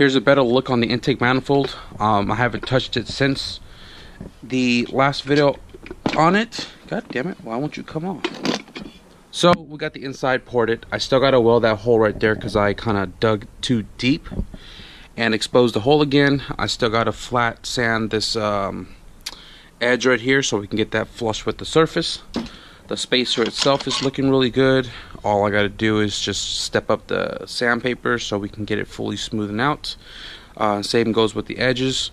Here's a better look on the intake manifold. I haven't touched it since the last video on it. God damn it, why won't you come on? So we got the inside ported. I still gotta weld that hole right there because I kind of dug too deep and exposed the hole again. I still gotta flat sand this edge right here so we can get that flush with the surface. The spacer itself is looking really good. All I gotta do is just step up the sandpaper so we can get it fully smoothened out. Same goes with the edges.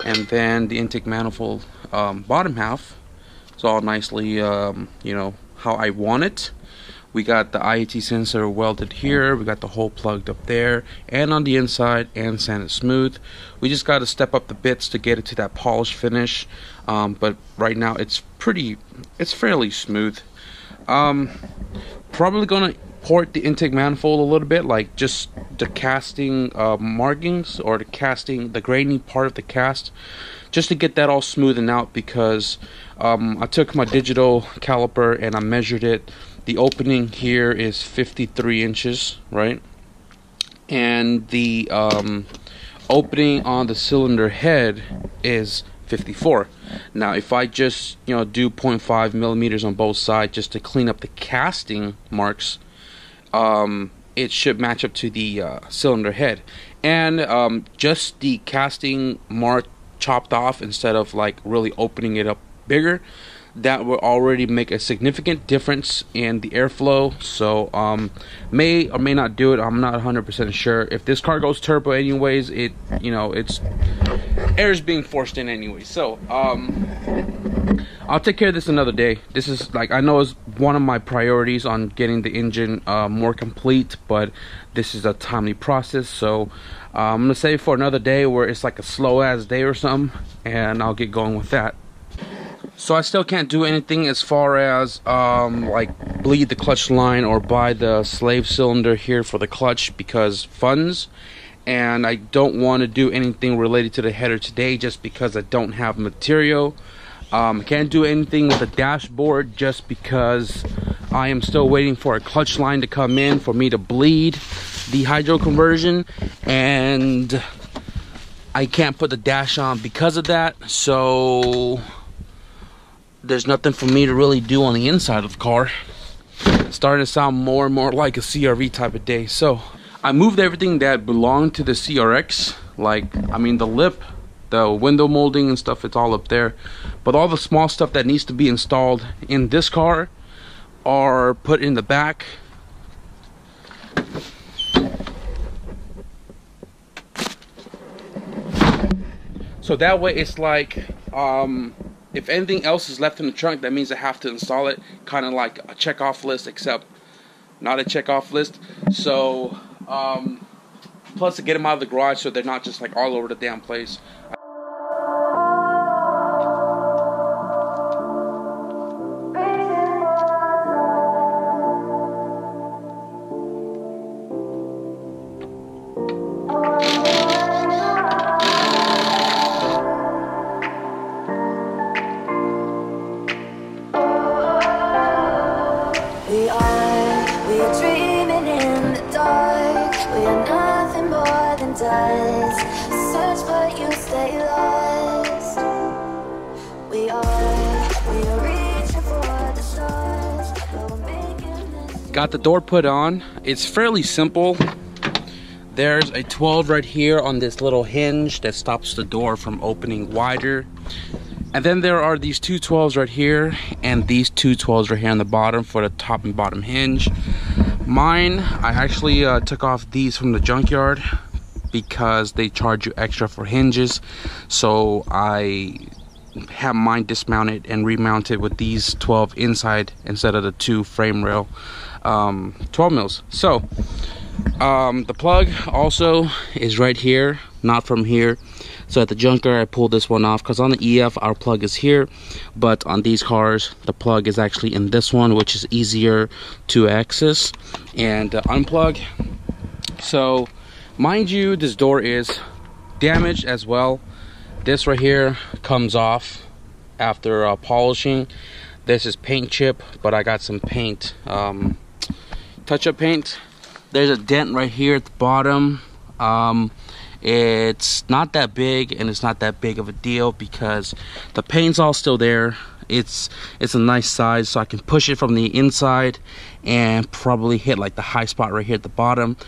And then the intake manifold bottom half, it's all nicely you know, how I want it. We got the IAT sensor welded here, we got the hole plugged up there and on the inside and sanded smooth. We just got to step up the bits to get it to that polished finish, but right now it's fairly smooth. Probably gonna port the intake manifold a little bit, like just the casting markings or the grainy part of the cast, just to get that all smoothened out, because I took my digital caliper and I measured it. The opening here is 53 inches, right? And the opening on the cylinder head is 54. Now, if I just, you know, do 0.5 millimeters on both sides just to clean up the casting marks, it should match up to the cylinder head. And just the casting mark chopped off instead of like really opening it up bigger, that will already make a significant difference in the airflow. So may or may not do it. I'm not 100% sure. If this car goes turbo anyways, it, you know, it's air is being forced in anyway. So I'll take care of this another day. This is, like, I know it's one of my priorities on getting the engine more complete, but this is a timely process. So I'm gonna save for another day where it's like a slow ass day or something, and I'll get going with that. So I still can't do anything as far as like bleed the clutch line or buy the slave cylinder here for the clutch because funds, and I don't want to do anything related to the header today just because I don't have material. I can't do anything with the dashboard just because I am still waiting for a clutch line to come in for me to bleed the hydro conversion, and I can't put the dash on because of that. So there's nothing for me to really do on the inside of the car. It's starting to sound more and more like a CRV type of day. So I moved everything that belonged to the CRX, like, I mean, the lip, the window molding and stuff, it's all up there. But all the small stuff that needs to be installed in this car are put in the back. So that way it's like, if anything else is left in the trunk, that means I have to install it, kind of like a check-off list, except not a check-off list. So, plus to get them out of the garage so they're not just like all over the damn place. We're dreaming in the dark. We are nothing more than dust. Search but you stay lost. We are reaching for the stars. We're making this. Got the door put on. It's fairly simple. There's a 12 right here on this little hinge that stops the door from opening wider. And then there are these two 12s right here, and these two 12s right here on the bottom for the top and bottom hinge. Mine, I actually took off these from the junkyard because they charge you extra for hinges. So I have mine dismounted and remounted with these 12 inside instead of the two frame rail 12 mils. So the plug also is right here, not from here. So at the junkyard I pulled this one off because on the EF our plug is here, but on these cars the plug is actually in this one, which is easier to access and unplug. So mind you, this door is damaged as well. This right here comes off after polishing. This is paint chip, but I got some paint, touch-up paint. There's a dent right here at the bottom. It's not that big, and it's not that big of a deal because the paint's all still there. It's a nice size, so I can push it from the inside and probably hit like the high spot right here at the bottom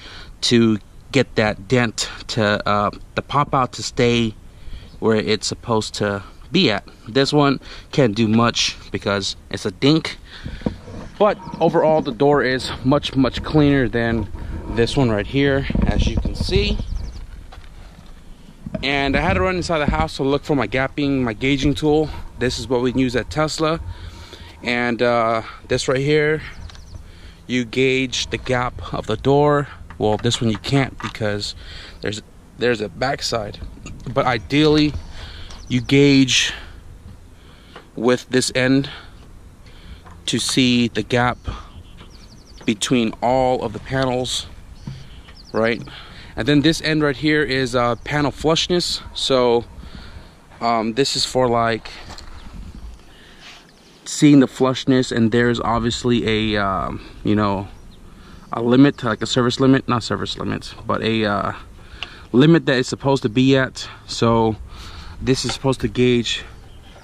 to get that dent to the pop out to stay where it's supposed to be at. This one can't do much because it's a dink, but overall the door is much cleaner than this one right here, as you can see. And I had to run inside the house to look for my gauging tool. This is what we use at Tesla. And this right here, you gauge the gap of the door. Well, this one you can't because there's a backside. But ideally, you gauge with this end to see the gap between all of the panels, right? And then this end right here is panel flushness. So this is for like seeing the flushness, and there's obviously a you know, a limit, like a service limit, not service limit, but a limit that it's supposed to be at. So this is supposed to gauge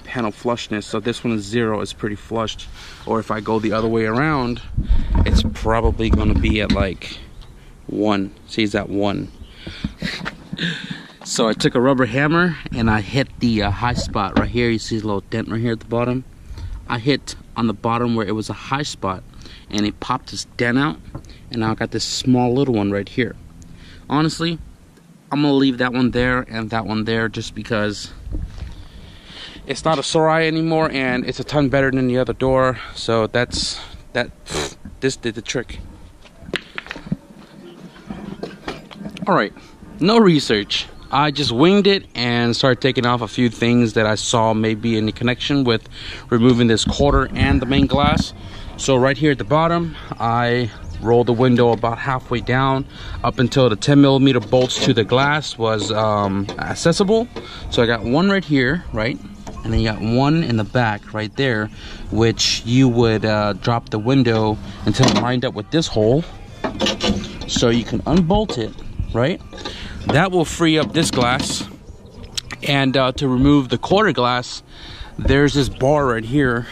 panel flushness. So this one is 0, it's pretty flushed. Or if I go the other way around, it's probably going to be at like 1. See, it's at 1. So I took a rubber hammer and I hit the high spot right here. You see a little dent right here at the bottom. I hit on the bottom where it was a high spot, and it popped this dent out, and now I got this small little one right here. Honestly, I'm gonna leave that one there and that one there just because it's not a sore eye anymore, and it's a ton better than the other door. So this did the trick. All right, no research. I just winged it and started taking off a few things that I saw maybe in the connection with removing this quarter and the main glass. So right here at the bottom, I rolled the window about halfway down up until the 10mm bolts to the glass was accessible. So I got one right here, right? And then you got one in the back right there, which you would drop the window until it lined up with this hole. So you can unbolt it, right? That will free up this glass. And to remove the quarter glass, there's this bar right here,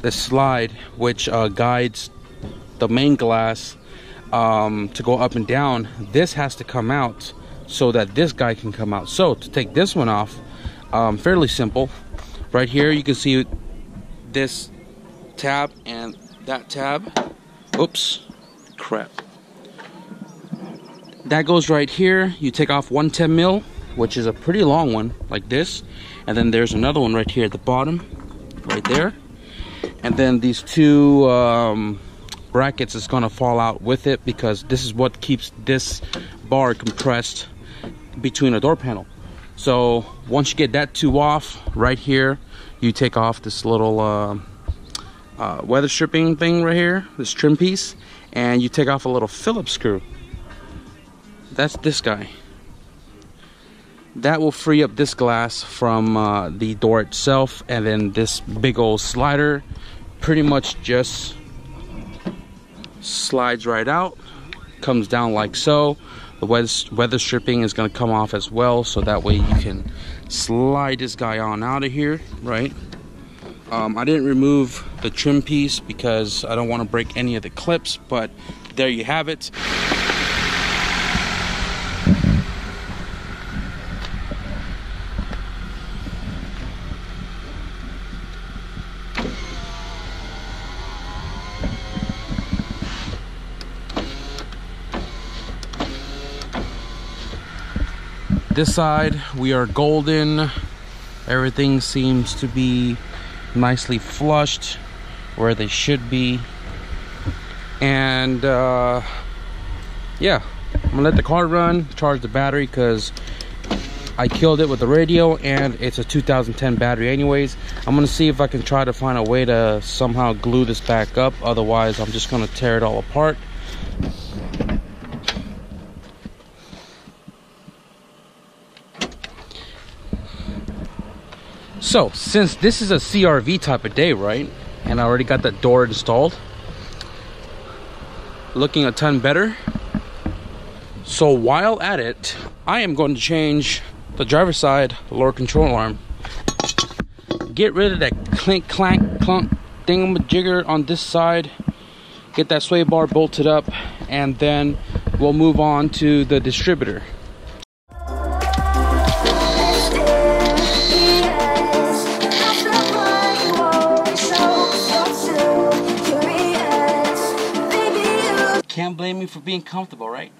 this slide, which guides the main glass to go up and down. This has to come out so that this guy can come out. So to take this one off, fairly simple. Right here you can see this tab and that tab. Oops, crap. That goes right here. You take off one 10mm, which is a pretty long one, like this. And then there's another one right here at the bottom, right there. And then these two brackets is gonna fall out with it, because this is what keeps this bar compressed between a door panel. So once you get that two off, right here, you take off this little weather stripping thing right here, this trim piece, and you take off a little Phillips screw. That's this guy. That will free up this glass from the door itself, and then this big old slider pretty much just slides right out, comes down like so. The weather stripping is going to come off as well, so that way you can slide this guy on out of here, right? I didn't remove the trim piece because I don't want to break any of the clips, but there you have it. This side we are golden. Everything seems to be nicely flushed where they should be. And yeah, I'm gonna let the car run, charge the battery, because I killed it with the radio and it's a 2010 battery anyways. I'm gonna see if I can try to find a way to somehow glue this back up. Otherwise I'm just gonna tear it all apart. So, since this is a CRV type of day, right, and I already got that door installed, looking a ton better. So while at it, I am going to change the driver's side lower control arm. Get rid of that clink, clank, clunk thingamajigger on this side. Get that sway bar bolted up, and then we'll move on to the distributor. Can't blame me for being comfortable, right?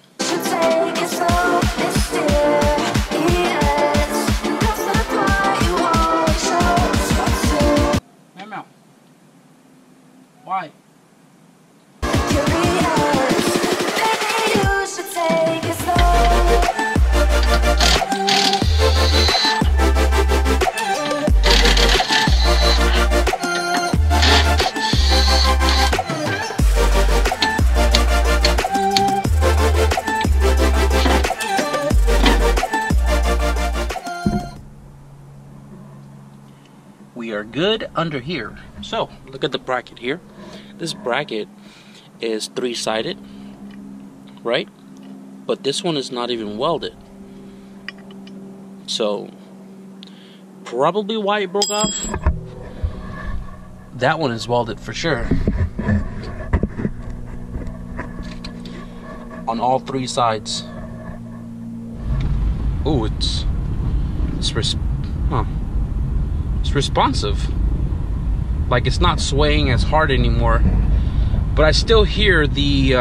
Meow. Why? We are good under here. So look at the bracket here. This bracket is 3-sided, right? But this one is not even welded. So probably why it broke off. That one is welded for sure. On all 3 sides. Oh, it's responsive. Like it's not swaying as hard anymore, but I still hear the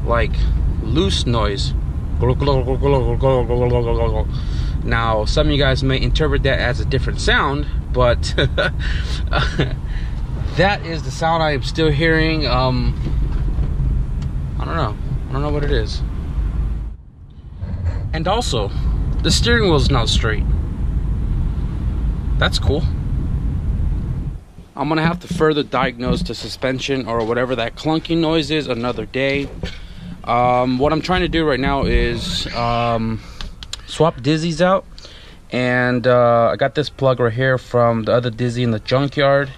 like loose noise. Now some of you guys may interpret that as a different sound, but that is the sound I am still hearing. I don't know what it is. And also the steering wheel is now straight. That's cool. I'm gonna have to further diagnose the suspension or whatever that clunky noise is another day. What I'm trying to do right now is swap dizzies out, and I got this plug right here from the other dizzy in the junkyard.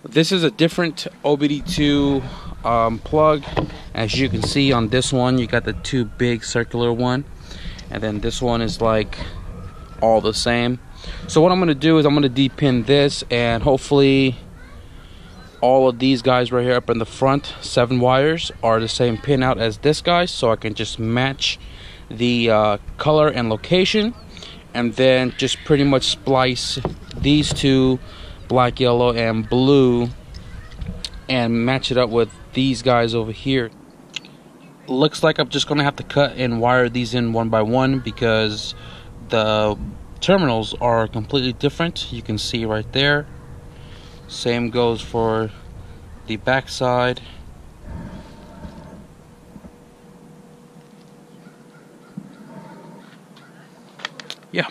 This is a different OBD2 plug. As you can see on this one, you got the 2 big circular one, and then this one is like all the same. So what I'm going to do is I'm going to de-pin this, and hopefully all of these guys right here up in the front, 7 wires, are the same pin out as this guy, so I can just match the color and location, and then just pretty much splice these 2, black, yellow, and blue, and match it up with these guys over here. Looks like I'm just going to have to cut and wire these in one by one, because the terminals are completely different. You can see right there. Same goes for the back side. Yeah.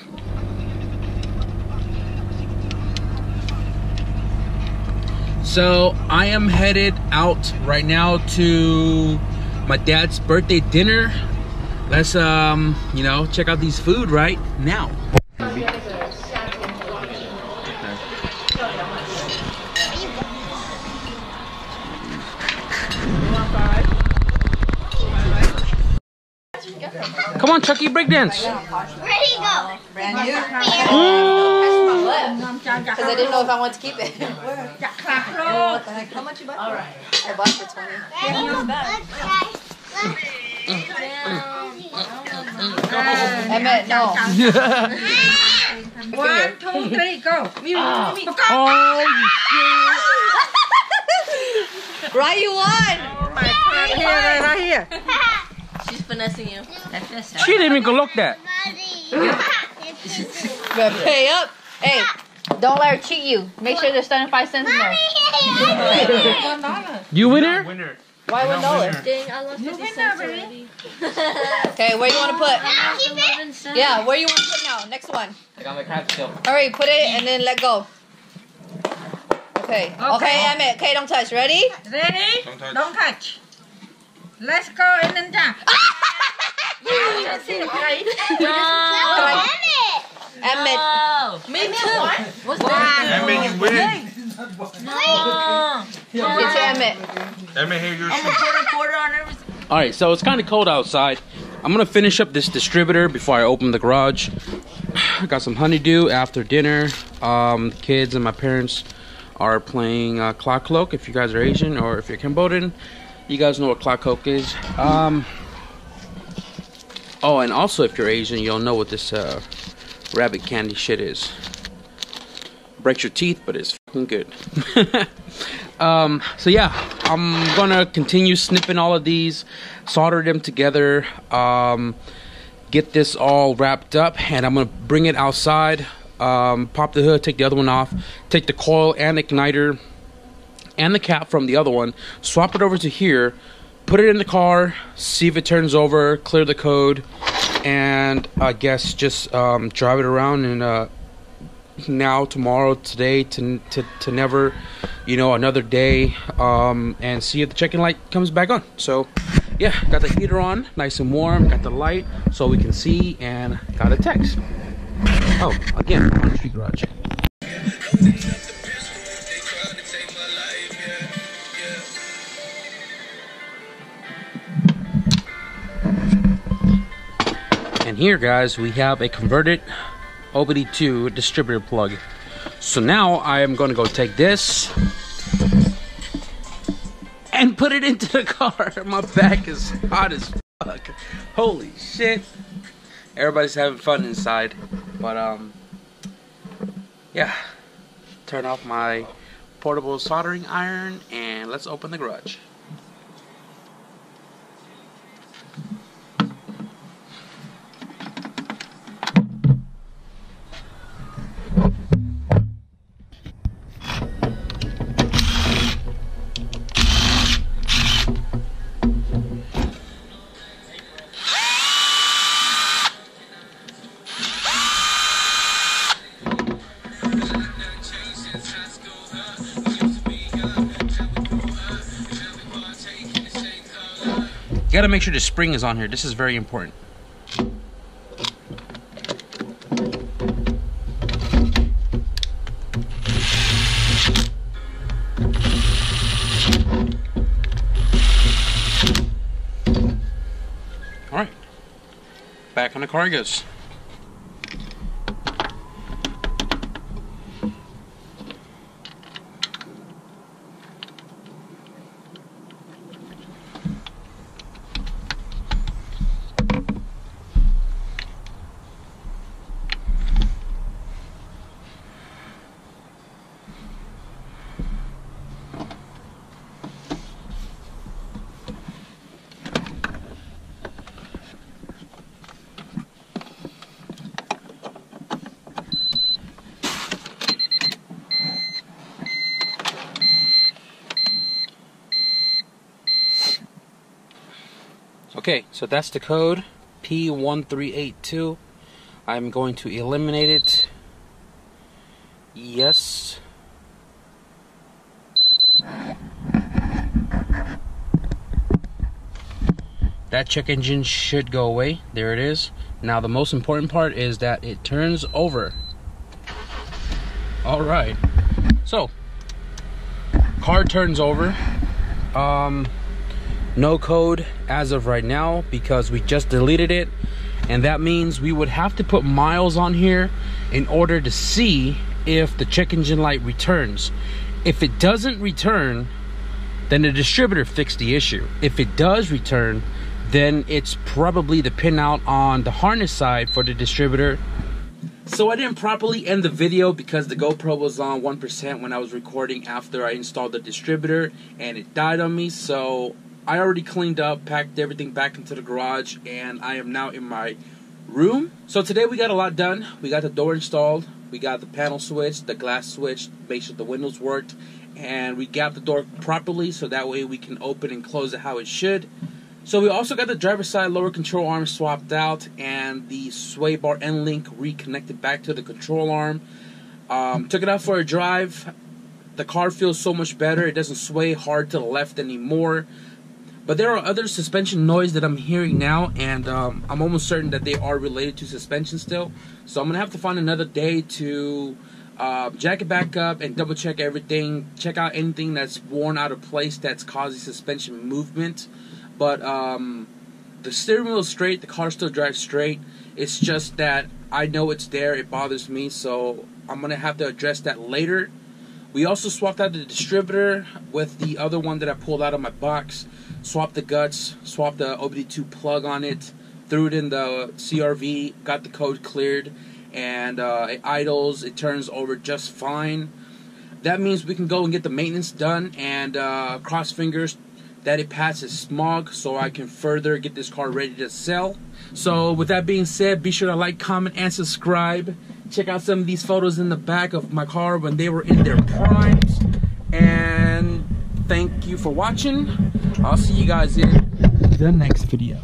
So I am headed out right now to my dad's birthday dinner. Let's you know, check out these food right now. Come on, Chucky, breakdance. Ready, go. Brand new. Because I didn't know if I wanted to keep it. How much you buy? All right. I bought it for 20. Emmett, no. 1, 2, 3, go. Oh, Right, you won. Right here. She's finessing you. she didn't even go look that. Better pay up. Hey, don't let her cheat you. Make sure there's 75 cents in there. You winner? Winner. Why $1? Dang, I lost 50 cents already. Okay, where you want to put? Yeah, where you want to put now? Next one. I got my card still. Alright, put it and then let go. Okay. Okay, Emmett. Okay, don't touch. Ready? Ready? Don't touch. Let's go and then jump. Emmett. Me too. What's that? Emmett, you win. It's Emmett. Emmett, here yours. I'm gonna put a quarter on everything. Alright, so it's kind of cold outside. I'm going to finish up this distributor before I open the garage. I got some honeydew after dinner. The kids and my parents are playing clock cloak. If you guys are Asian or if you're Cambodian, you guys know what clock cloak is. Oh, and also if you're Asian, you'll know what this rabbit candy shit is. Breaks your teeth, but it's fucking good. So yeah, I'm gonna continue snipping all of these, solder them together, get this all wrapped up, and I'm gonna bring it outside, pop the hood, take the other one off, take the coil and igniter and the cap from the other one, swap it over to here, put it in the car, see if it turns over, clear the code, and I guess just drive it around and now, tomorrow, today, to never, you know, another day, and see if the checking light comes back on. So yeah, got the heater on, nice and warm, got the light so we can see, and got a text. Oh, again, on the street garage. And here, guys, we have a converted OBD2 distributor plug. So now I am going to go take this and put it into the car. My back is hot as fuck. Holy shit. Everybody's having fun inside. But yeah. Turn off my portable soldering iron and let's open the garage. You gotta make sure the spring is on here. This is very important. Alright. Back on the car it goes. Okay, so that's the code, P1382. I'm going to eliminate it. Yes. That check engine should go away. There it is. Now the most important part is that it turns over. Alright. So, car turns over. No code as of right now because we just deleted it, and that means we would have to put miles on here in order to see if the check engine light returns. If it doesn't return, then the distributor fixed the issue. If it does return, then it's probably the pinout on the harness side for the distributor. So I didn't properly end the video because the GoPro was on 1% when I was recording after I installed the distributor, and it died on me. So I already cleaned up, packed everything back into the garage, and I am now in my room. So today we got a lot done. We got the door installed, we got the panel switched, the glass switched, make sure the windows worked, and we got the door properly so that way we can open and close it how it should. So we also got the driver's side lower control arm swapped out and the sway bar end link reconnected back to the control arm. Took it out for a drive. The car feels so much better. It doesn't sway hard to the left anymore. But there are other suspension noise that I'm hearing now, and I'm almost certain that they are related to suspension still. So I'm going to have to find another day to jack it back up and double check everything, check out anything that's worn out of place that's causing suspension movement. but the steering wheel is straight, the car still drives straight. It's just that I know it's there, it bothers me, so I'm going to have to address that later. We also swapped out the distributor with the other one that I pulled out of my box. Swapped the guts, swapped the OBD2 plug on it, threw it in the CRV, got the code cleared, and it idles, it turns over just fine. That means we can go and get the maintenance done, and cross fingers that it passes smog so I can further get this car ready to sell. So with that being said, be sure to like, comment, and subscribe. Check out some of these photos in the back of my car when they were in their primes. And thank you for watching. I'll see you guys in the next video.